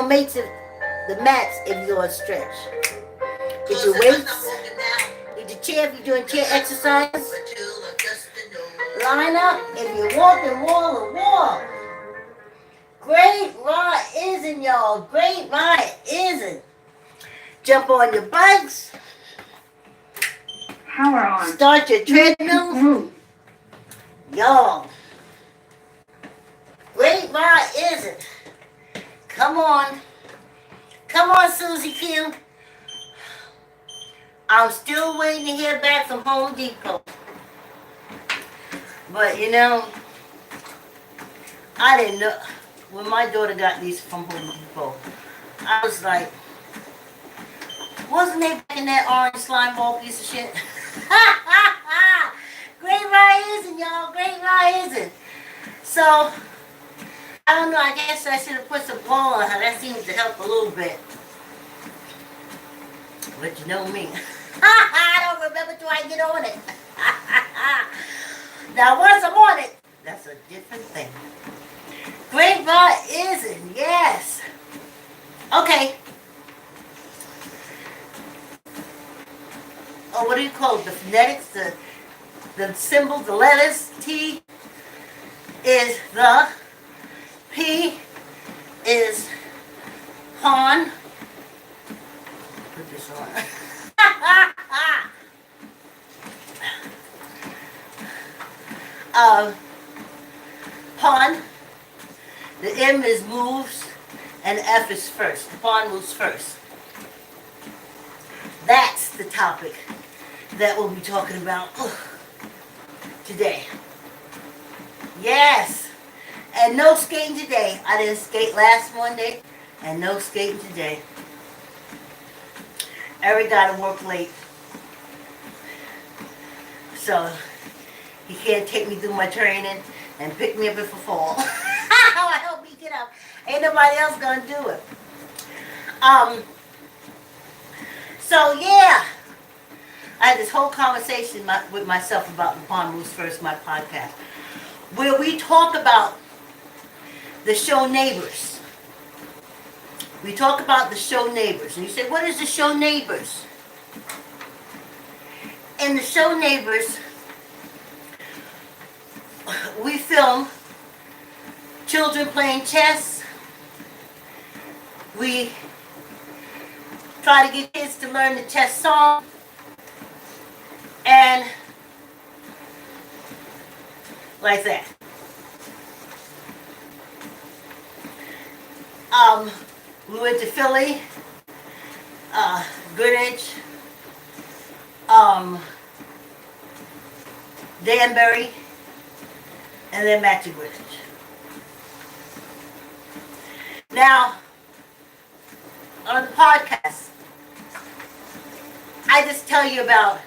don't make the mats if you're on stretch. Get your weights. Get your chair if you're doing chair exercises. Line up if you're walking wall to wall. Great Rising, y'all. Great Rising. Jump on your bikes. Power on. Start your treadmill. Y'all. Great Rising. Come on. Come on, Susie Q. I'm still waiting to hear back from Home Depot. But you know, I didn't know. When my daughter got these from Home Depot, I was like, wasn't they back in that orange slime ball piece of shit? Great Rising, y'all. Great Rising. So, I don't know. I guess I should have put some ball on her. That seems to help a little bit. But you know me. I don't remember till I get on it. Now, once I'm on it, that's a different thing. Great Rising, yes. Okay. Oh, what do you call it? The phonetics, the symbols, the letters. T is the, P is pawn. Put this on. Pawn. The M is moves, and F is first. The pawn moves first. That's the topic that we'll be talking about today. Yes. And no skating today. I didn't skate last Monday, and no skating today. Eric got to work late. So, he can't take me through my training and pick me up if I fall. Help me get up. Ain't nobody else gonna do it. So yeah, I had this whole conversation with myself about the Pawn Moves First, my podcast, where we talk about the show Neighbors. We talk about the show Neighbors, and you say, what is the show Neighbors? In the show Neighbors, we film children playing chess. We try to get kids to learn the chess song. And like that. We went to Philly, Greenwich, Danbury, and then back to Greenwich. Now, on the podcast, I just tell you about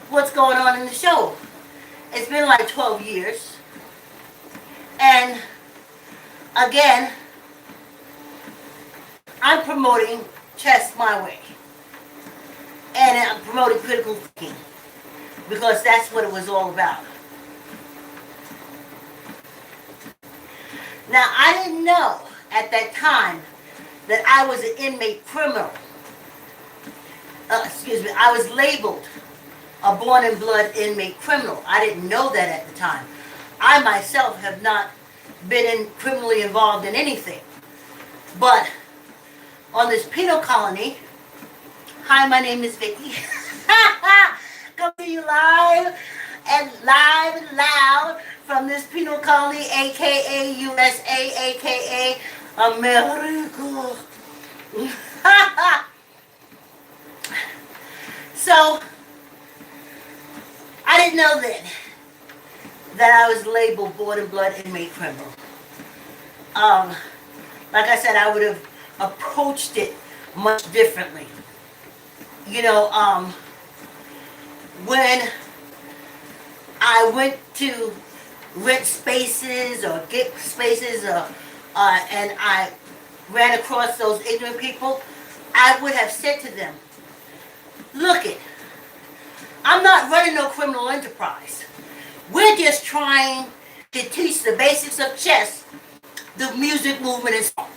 what's going on in the show. It's been like 12 years. And again, I'm promoting chess my way. And I'm promoting critical thinking. Because that's what it was all about. Now, I didn't know at that time that I was an inmate criminal. I was labeled a born in blood inmate criminal. I didn't know that at the time. I myself have not been criminally involved in anything. But on this penal colony, hi, my name is Vicki. Come to you live and loud from this penal colony, aka USA, aka America. So, I didn't know then that I was labeled born in blood inmate criminal. Like I said, I would have approached it much differently. You know, when I went to rent spaces or get spaces and I ran across those ignorant people, I would have said to them, look it, I'm not running no criminal enterprise. We're just trying to teach the basics of chess, the music, movement, and song.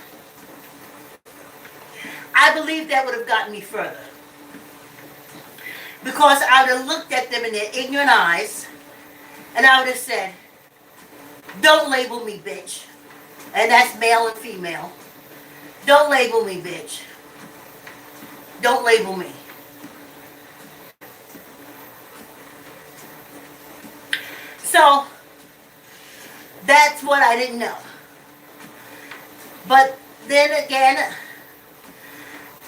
I believe that would have gotten me further. Because I would have looked at them in their ignorant eyes, and I would have said, don't label me, bitch. And that's male and female. Don't label me, bitch. Don't label me. So, that's what I didn't know. But then again,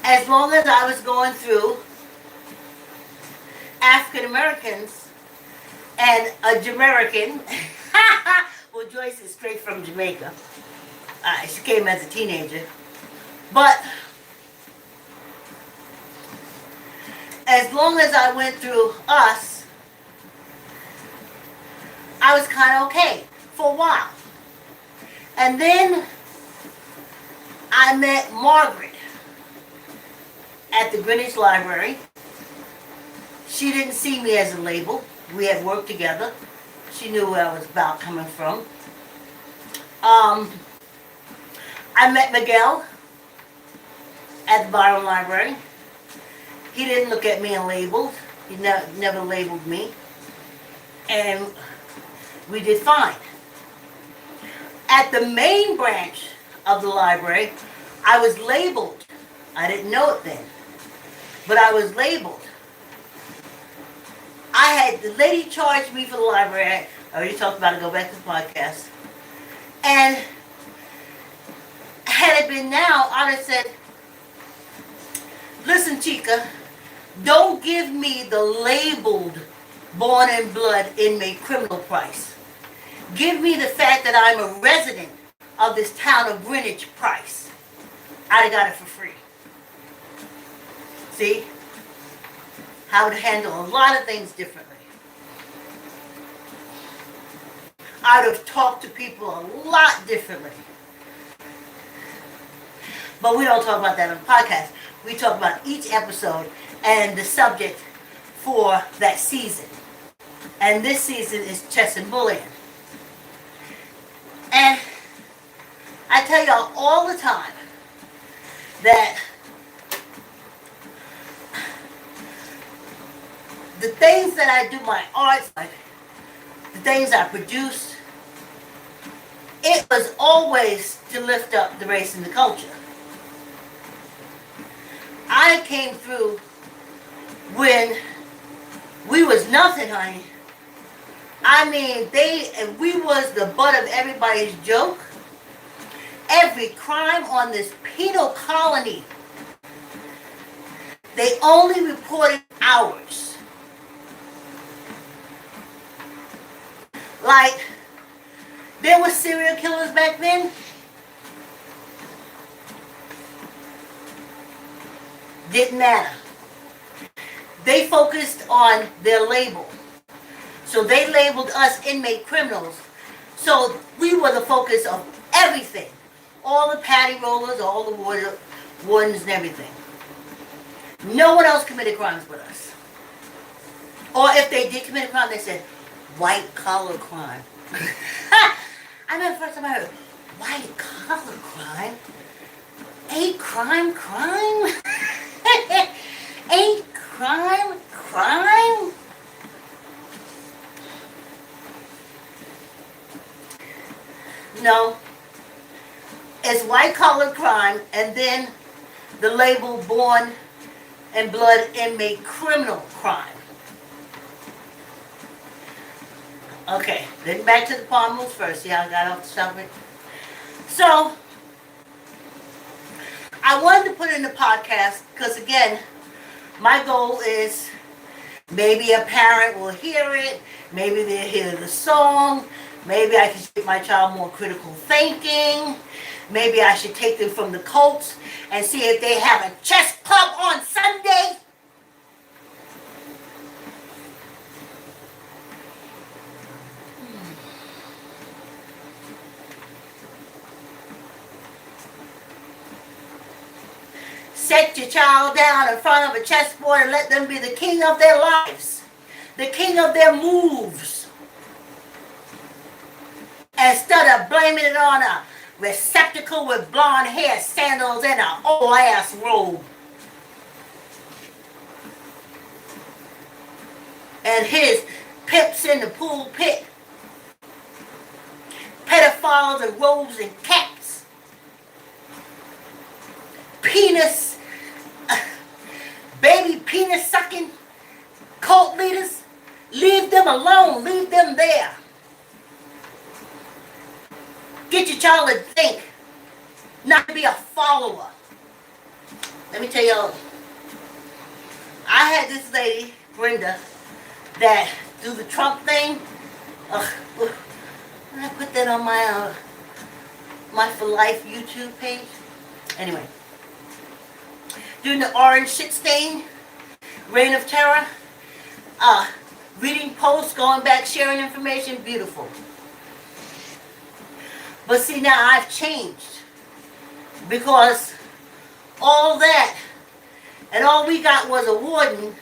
as long as I was going through African Americans and a Jamaican, well, Joyce is straight from Jamaica. She came as a teenager. But as long as I went through us, I was kind of okay for a while. And then I met Margaret at the Greenwich Library. She didn't see me as a label. We had worked together. She knew where I was about coming from. I met Miguel at the Byron Library. He didn't look at me and labeled. He never labeled me. And we did fine. At the main branch of the library, I was labeled. I didn't know it then, but I was labeled. The lady charged me for the library. I already talked about it, go back to the podcast. And had it been now, I'd have said, listen, Chica, don't give me the labeled born in blood inmate criminal price. Give me the fact that I'm a resident of this town of Greenwich price. I'd have got it for free. See? I would handle a lot of things differently. I would have talked to people a lot differently. But we don't talk about that on the podcast. We talk about each episode and the subject for that season. And this season is chess and bullying. And I tell y'all all the time that the things that I do, my arts, the things I produce, it was always to lift up the race and the culture. I came through when we was nothing, honey. I mean, we was the butt of everybody's joke. Every crime on this penal colony, they only reported ours. Like, there were serial killers back then. Didn't matter. They focused on their label. So they labeled us inmate criminals. So we were the focus of everything. All the patty rollers, all the wardens and everything. No one else committed crimes but us. Or if they did commit a crime, they said, white collar crime. I remember the first time I heard, white collar crime? Ain't crime crime? Ain't crime crime? No. It's white collar crime and then the label born in blood inmate criminal crime. Okay, then back to the palm moves first. See how I got off the subject? So, I wanted to put in the podcast because, again, my goal is maybe a parent will hear it, maybe they'll hear the song, maybe I can get my child more critical thinking, maybe I should take them from the cults and see if they have a chess club on Sunday. Set your child down in front of a chessboard and let them be the king of their lives, the king of their moves. Instead of blaming it on a receptacle with blonde hair, sandals, and an old ass robe. And his pimps in the pool pit. Pedophiles in robes and caps. Penis, baby penis sucking cult leaders. Leave them alone. Leave them there. Get your child to think, not to be a follower. Let me tell y'all, I had this lady, Brenda, that do the Trump thing. I put that on my For Life YouTube page. Anyway, doing the orange shit stain, reign of terror, reading posts, going back, sharing information, beautiful. But see, now I've changed because all that, and all we got was a warden.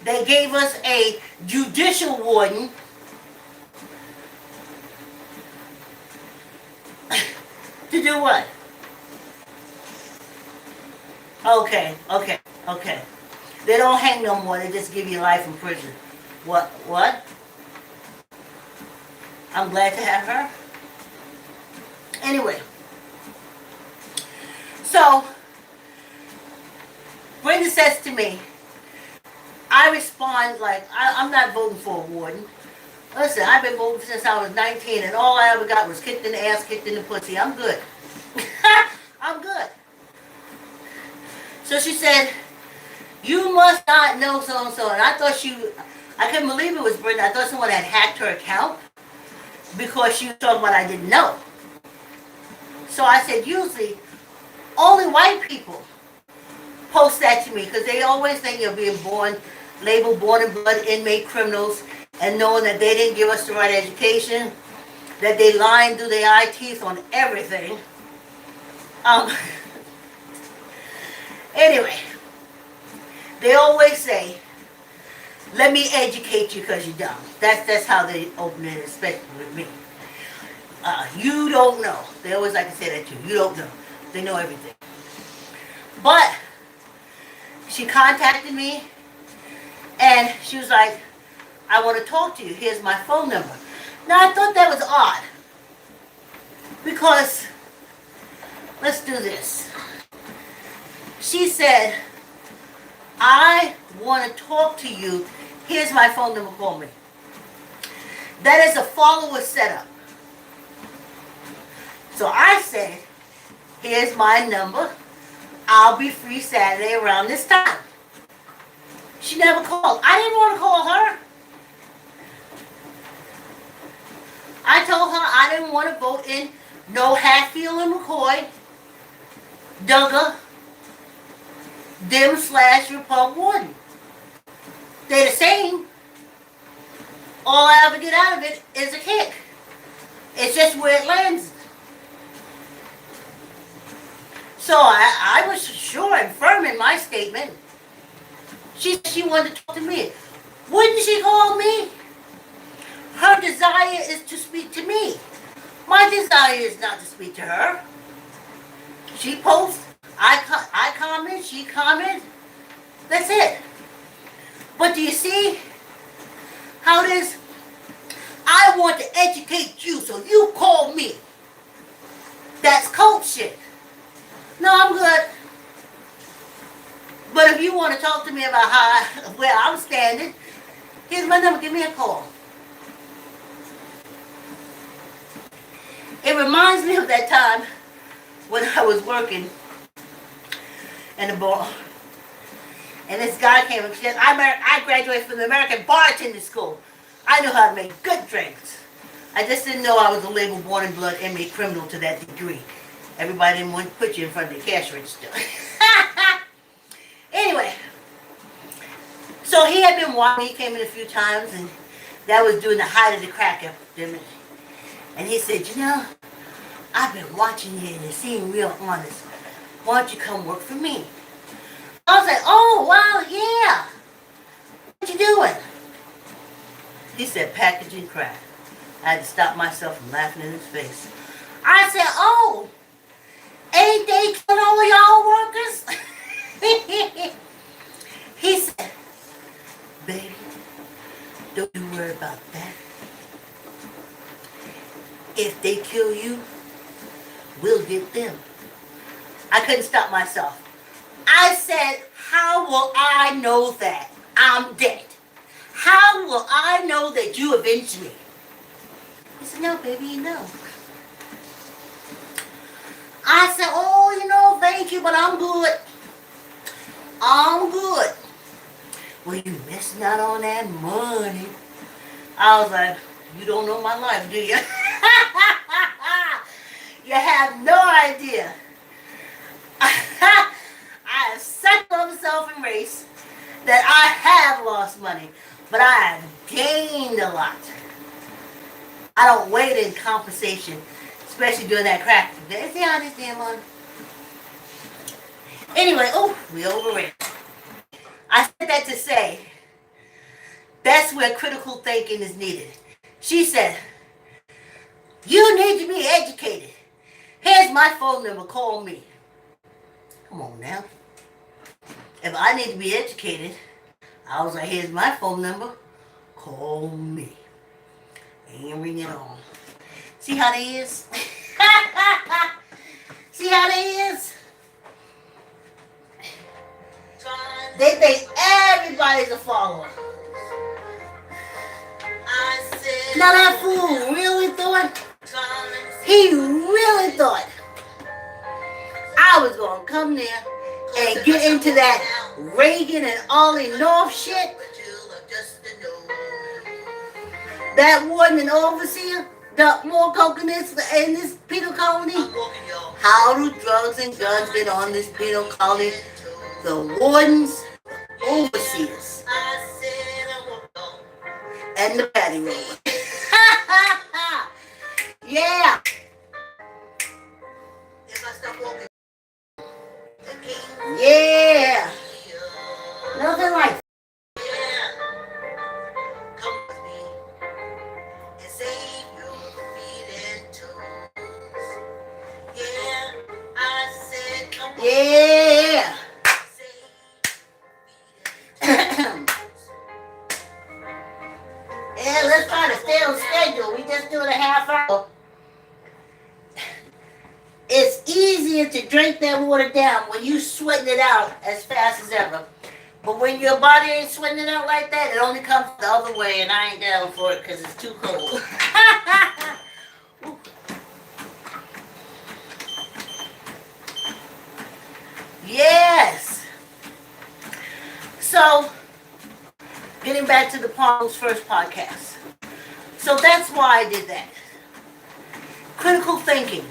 They gave us a judicial warden to do what? Okay. They don't hang no more. They just give you life in prison. What? I'm glad to have her. Anyway. So, Brenda says to me, I respond like, I'm not voting for a warden. Listen, I've been voting since I was 19, and all I ever got was kicked in the ass, kicked in the pussy. I'm good. I'm good. So she said, you must not know so-and-so. And I thought I couldn't believe it was Brenda. I thought someone had hacked her account because she was talking about I didn't know. So I said, usually, only white people post that to me because they always think you're being labeled born in blood inmate criminals, and knowing that they didn't give us the right education, that they lying through their eye teeth on everything. Anyway, they always say, let me educate you because you're dumb. That's how they open it, especially with me. You don't know. They always like to say that too. You don't know. They know everything. But she contacted me and she was like, I want to talk to you. Here's my phone number. Now I thought that was odd because, let's do this. She said, I want to talk to you. Here's my phone number, call me. That is a follower setup. So I said, here's my number. I'll be free Saturday around this time. She never called. I didn't want to call her. I told her I didn't want to vote in no Hatfield and McCoy, Duggar, Dem/Repub Warden. They're the same. All I ever get out of it is a kick. It's just where it lands. So I was sure and firm in my statement. She wanted to talk to me. Wouldn't she call me? Her desire is to speak to me. My desire is not to speak to her. She posts, I comment, she comments. That's it. But do you see how it is? I want to educate you, so you call me. That's cult shit. No, I'm good. But if you want to talk to me about where I'm standing, here's my number. Give me a call. It reminds me of that time when I was working in the bar. And this guy came and said, I graduated from the American Bartending School. I knew how to make good drinks. I just didn't know I was a label born in blood inmate criminal to that degree. Everybody didn't want to put you in front of the cash register. Anyway, so he had been watching. He came in a few times, and that was during the height of the crack epidemic. And he said, you know, I've been watching you and you seem real honest. Why don't you come work for me? I was like, oh, wow, yeah. What you doing? He said, packaging crack. I had to stop myself from laughing in his face. I said, oh, ain't they killing all y'all workers? He said, baby, don't you worry about that. If they kill you, we'll get them. I couldn't stop myself. I said, how will I know that I'm dead? How will I know that you avenged me? He said, no, baby, you know. I said, oh, thank you, but I'm good. I'm good. Well, you missing out on that money. I was like, you don't know my life, do you? You have no idea. I have such low self-embrace that I have lost money, but I have gained a lot. I don't wait in compensation, especially during that crack. See how this damn money? Anyway, we overran. I said that to say, that's where critical thinking is needed. She said, you need to be educated. Here's my phone number, call me. Come on now. If I need to be educated, I was like, here's my phone number, call me. Ain't ringing on. See how they is? See how they is? They think everybody's a follower. Now that fool really thought, he really thought I was going to come there and get into that Reagan and Ollie North shit. That warden and overseer, dump more coconuts in this penal colony. How do drugs and guns get on this penal colony? The wardens, overseers, and the patty roller. Yeah. Yeah. Nothing like yeah. Yeah, let's try to stay on schedule. We just doing a half hour. It's easier to drink that water down when you sweating it out as fast as ever. But when your body ain't sweating it out like that, it only comes the other way, and I ain't down for it because it's too cold. Yes. So, getting back to the Palm's first podcast. So that's why I did that. Critical thinking.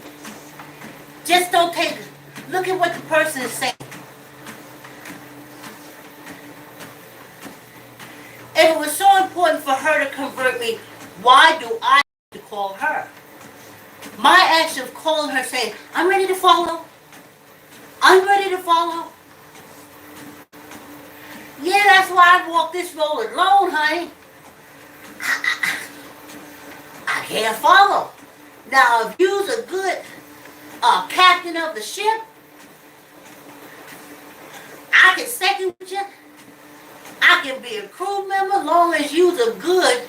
Just don't look at what the person is saying. If it was so important for her to convert me, why do I have to call her? My action of calling her saying, I'm ready to follow. I'm ready to follow. Yeah, that's why I walk this road alone, honey. I can't follow. Now, if you's a good captain of the ship, I can second with you. I can be a crew member as long as you's a good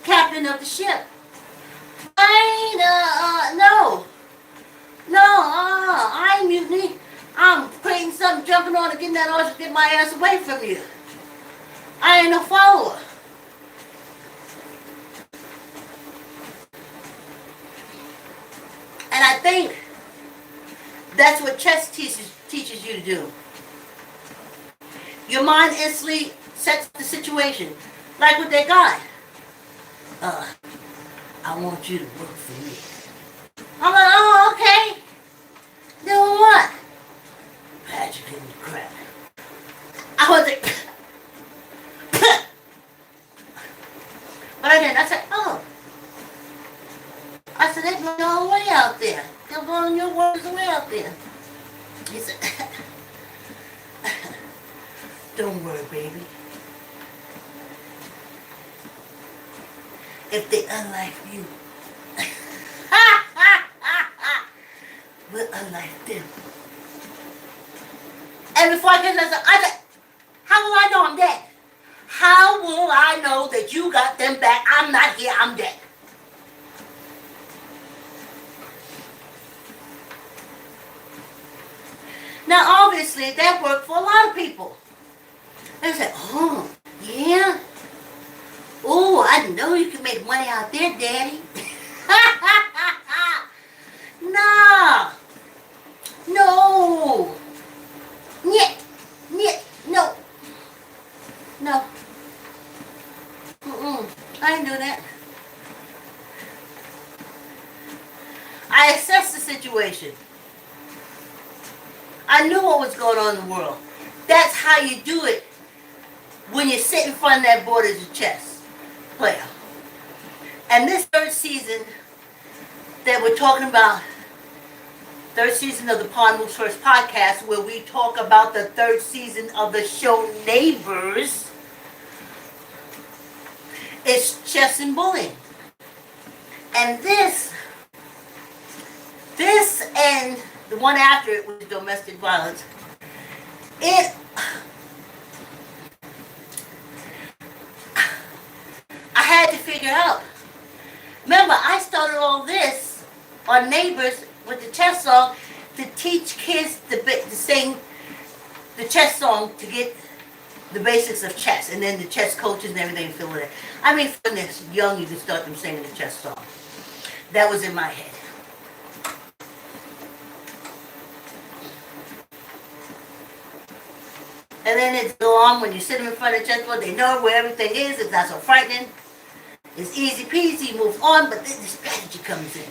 captain of the ship. I ain't, I ain't mutiny. I'm creating something, jumping on and getting that oil to get my ass away from you. I ain't no follower. And I think that's what chess teaches you to do. Your mind instantly sets the situation. Like with that guy. I want you to work for me. I'm like, oh, okay. Doing what? Patrick in the crap. I was like, but I didn't. I said, oh. I said, they're going all the way out there. They're going your words way out there. He said, don't worry, baby. If they unlike you. like them. And before I get to I said, how will I know I'm dead? How will I know that you got them back? I'm not here, I'm dead. Now, obviously, that worked for a lot of people. They said, oh, yeah? Oh, I know you can make money out there, Daddy. Nah. No. Nyeh. Nyeh. No. No. I ain't doing that. I assessed the situation. I knew what was going on in the world. That's how you do it when you sit in front of that board as a chess player. And this third season that we're talking about, third season of the Pawn Moves First podcast, where we talk about the third season of the show Neighbors, it's chess and bullying. And this and the one after it was domestic violence. I had to figure out. Remember, I started all this on Neighbors with the chess song to teach kids to sing the chess song to get the basics of chess, and then the chess coaches and everything fill it in. I mean, from this young, you can start them singing the chess song. That was in my head. And then it's go on when you sit them in front of the chessboard, they know where everything is, it's not so frightening. It's easy peasy, move on, but then the strategy comes in.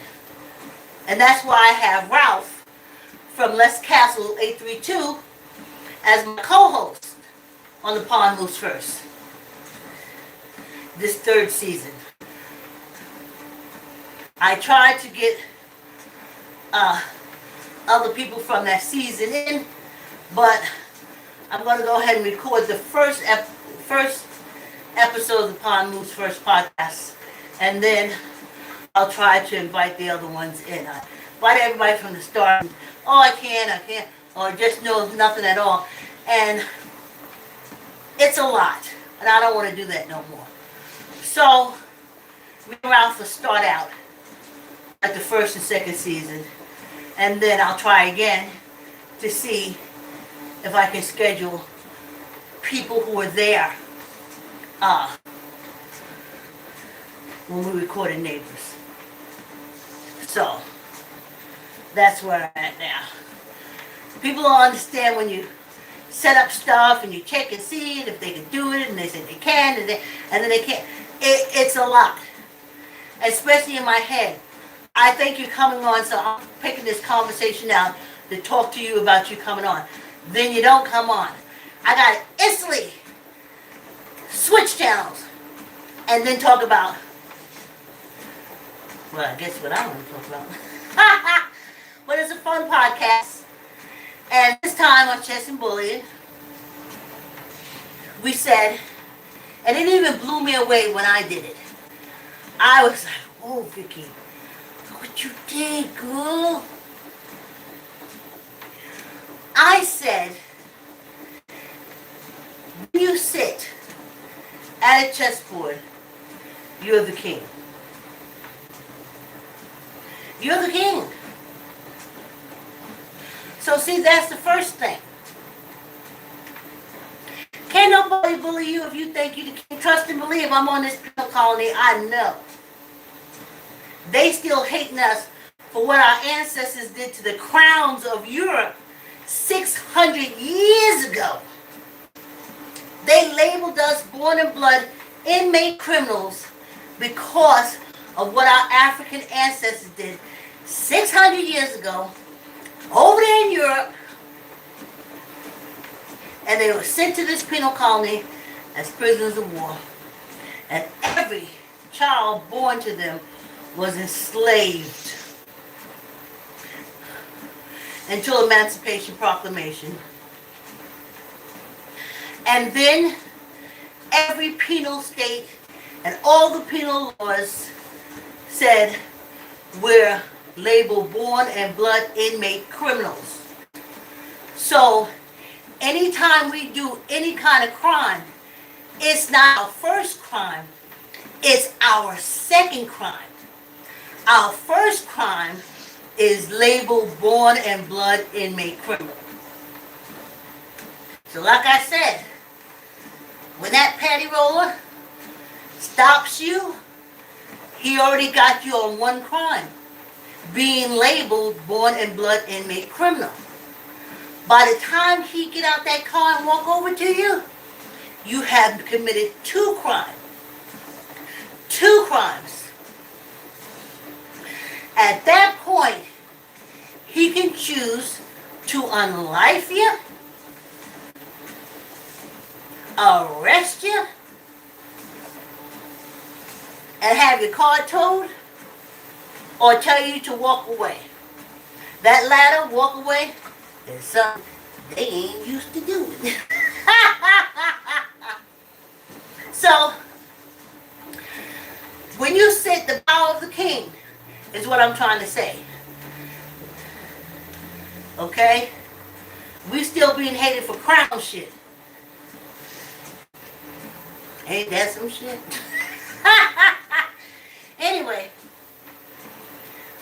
And that's why I have Ralph from Les Castle 832 as my co-host on the Pawn Moves First. This third season. I tried to get other people from that season in, but I'm going to go ahead and record the first episode of the Pawn Moves First podcast, and then I'll try to invite the other ones in. I invite everybody from the start. Oh, I can't, or just know nothing at all. And it's a lot, and I don't want to do that no more. So, me and Ralph will start out at the first and second season, and then I'll try again to see if I can schedule people who are there when we recorded Neighbors. So, that's where I'm at now. People don't understand when you set up stuff and you check and see it, if they can do it, and they say they can, and then they can't. It's a lot, especially in my head. I think you're coming on, so I'm picking this conversation out to talk to you about you coming on. Then you don't come on. I got to instantly switch channels and then talk about, well, I guess what I want to talk about. But it's a fun podcast. And this time on Chess and Bullying, we said, and it even blew me away when I did it. I was like, oh, Vicki, look what you did, girl. I said, when you sit at a chessboard, you're the king. You're the king. So see, that's the first thing. Can't nobody bully you if you think you can. Trust and believe I'm on this penal colony, I know. They still hating us for what our ancestors did to the crowns of Europe 600 years ago. They labeled us born in blood inmate criminals because of what our African ancestors did 600 years ago over there in Europe, and they were sent to this penal colony as prisoners of war, and every child born to them was enslaved until Emancipation Proclamation. And then every penal state and all the penal laws said we're labeled born and blood inmate criminals. So anytime we do any kind of crime, it's not our first crime, it's our second crime. Our first crime is labeled born and blood inmate criminal. So like I said, when that patty roller stops you, he already got you on one crime, being labeled born and blood inmate criminal. By the time he get out that car and walk over to you, you have committed two crimes. Two crimes. At that point, he can choose to unlife you, arrest you, and have your car towed, or tell you to walk away. That latter, walk away, is something they ain't used to doing. So, when you sit the power of the king, is what I'm trying to say. Okay? We still being hated for crown shit. Ain't that some shit? Anyway,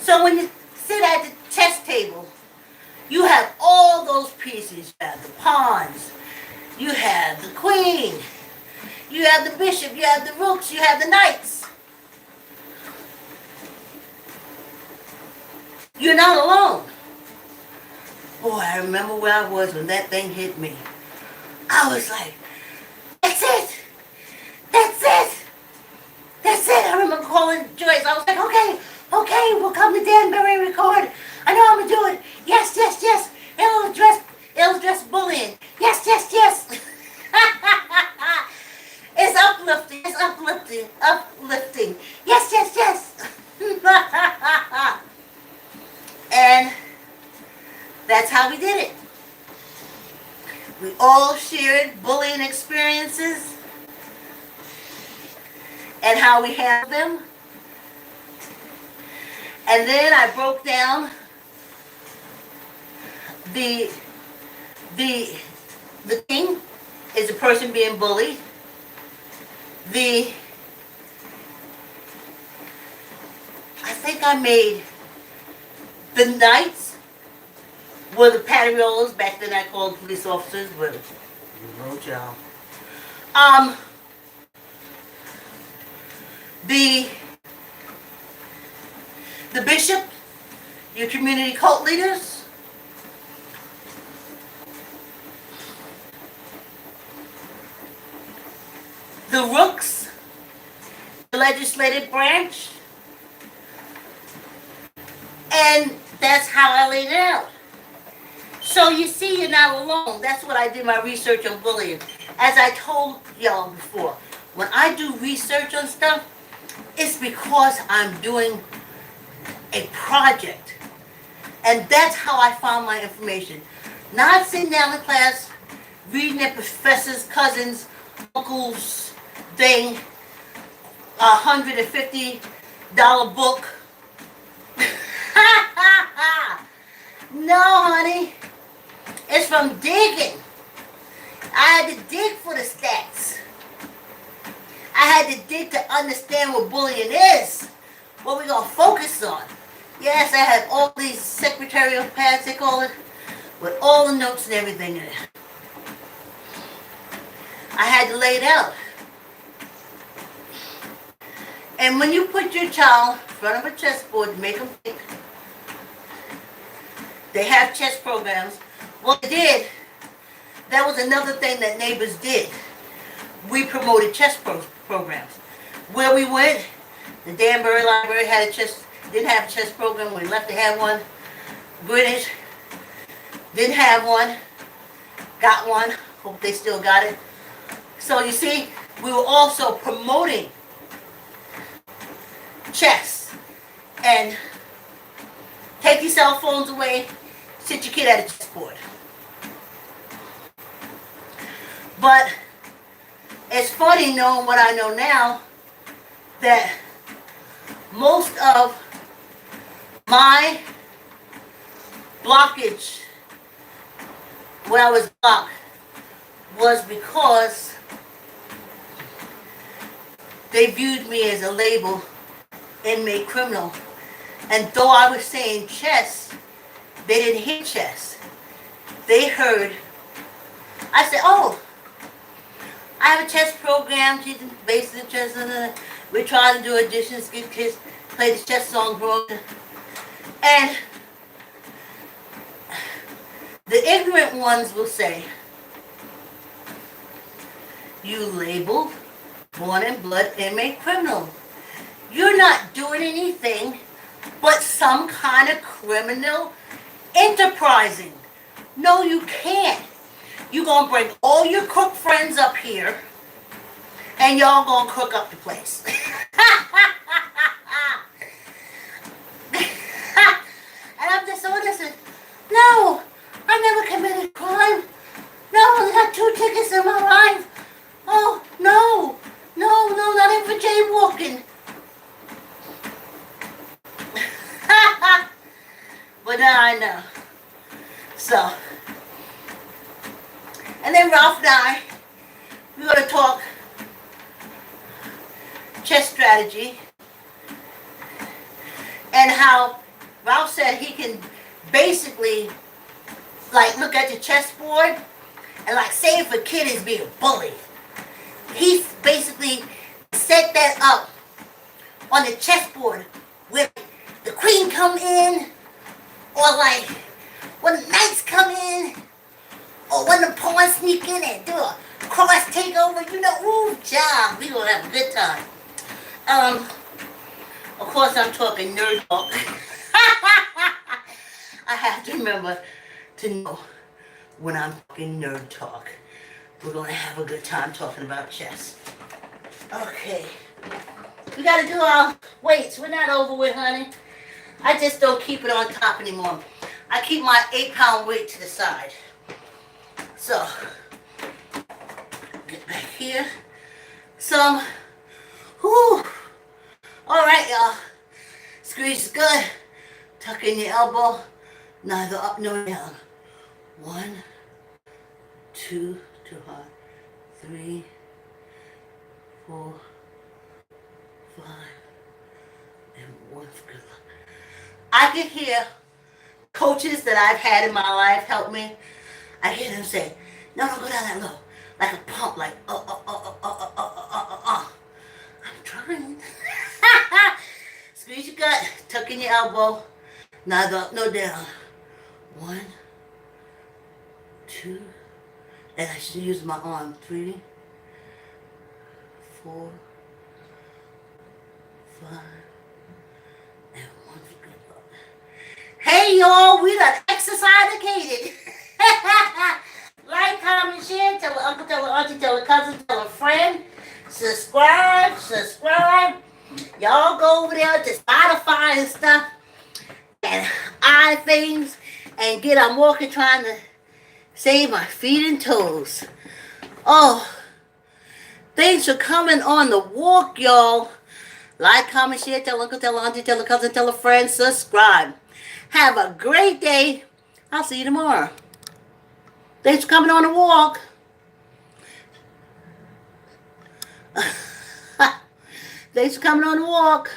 so when you sit at the chess table, you have all those pieces. You have the pawns, you have the queen, you have the bishop, you have the rooks, you have the knights. You're not alone. Boy, I remember where I was when that thing hit me. I was like, that's it! That's it! That's it! I remember calling Joyce. I was like, okay, we'll come to Danbury and record. I know I'm gonna do it. Yes. It'll address bullying. Yes. It's uplifting. Yes. And that's how we did it. We all shared bullying experiences and how we handled them. And then I broke down the thing is the person being bullied. I think I made the knights were the patriolas. Back then I called police officers, but no job. The bishop, your community cult leaders, the rooks, the legislative branch, and that's how I laid it out. So you see, you're not alone. That's what I did my research on bullying. As I told y'all before, when I do research on stuff, it's because I'm doing a project. And that's how I found my information. Not sitting down in class, reading a professor's cousin's uncle's thing, $150 book. No, honey. It's from digging. I had to dig for the stats. I had to dig to understand what bullying is. What we're going to focus on. Yes, I had all these secretarial pads, they call it, with all the notes and everything in it. I had to lay it out. And when you put your child in front of a chessboard to make them think, they have chess programs. Well, they did. That was another thing that neighbors did. We promoted chess programs. Where we went, the Danbury Library had didn't have a chess program. We left to have one. British didn't have one. Got one. Hope they still got it. So you see, we were also promoting chess. And take your cell phones away. Sit your kid at a chessboard. But it's funny knowing what I know now that most of My blockage, where I was blocked, was because they viewed me as a label inmate criminal. And though I was saying chess, they didn't hear chess. They heard, I said, oh, I have a chess program, basically chess, we try to do auditions, get kids, play the chess song, bro. And the ignorant ones will say, you labeled born in blood inmate criminal. You're not doing anything but some kind of criminal enterprising. No, you can't. You're going to bring all your crook friends up here and y'all going to crook up the place. And I'm just so innocent. No, I never committed a crime. No, I got 2 tickets in my life. Oh, no, not even for jaywalking. But now I know. So, and then Ralph and I, we're going to talk chess strategy and how Ralph said he can basically like look at the chessboard and like say if a kid is being bullied, he basically set that up on the chessboard where the queen come in, or like when the knights come in, or when the pawns sneak in and do a cross takeover, you know, ooh, job, we gonna have a good time. Of course I'm talking nerd talk. I have to remember to know when I'm talking nerd talk. We're gonna have a good time talking about chess. Okay. We gotta do our weights. We're not over with, honey. I just don't keep it on top anymore. I keep my 8-pound weight to the side. So, get back here. Some, whoo. All right, y'all. Squeeze good. Tuck in your elbow. Neither up nor down. 1, 2, too hard. 3, 4, 5, and 1 for good luck. I can hear coaches that I've had in my life help me. I hear them say, no, don't go down that low. Like a pump, like, I'm trying. Squeeze your gut, tuck in your elbow, neither up nor down. 1, 2, and I should use my arm. 3, 4, 5, and 1 for good luck. Hey y'all, we done exercisated. Like, comment, share, tell an uncle, tell an auntie, tell a cousin, tell a friend. Subscribe. Y'all go over there to Spotify and stuff and iThings and get I'm walking trying to save my feet and toes. Oh, thanks for coming on the walk, y'all. Like, comment, share, tell uncle, tell auntie, tell a cousin, tell a friend, subscribe. Have a great day. I'll see you tomorrow. Thanks for coming on the walk. Thanks for coming on the walk.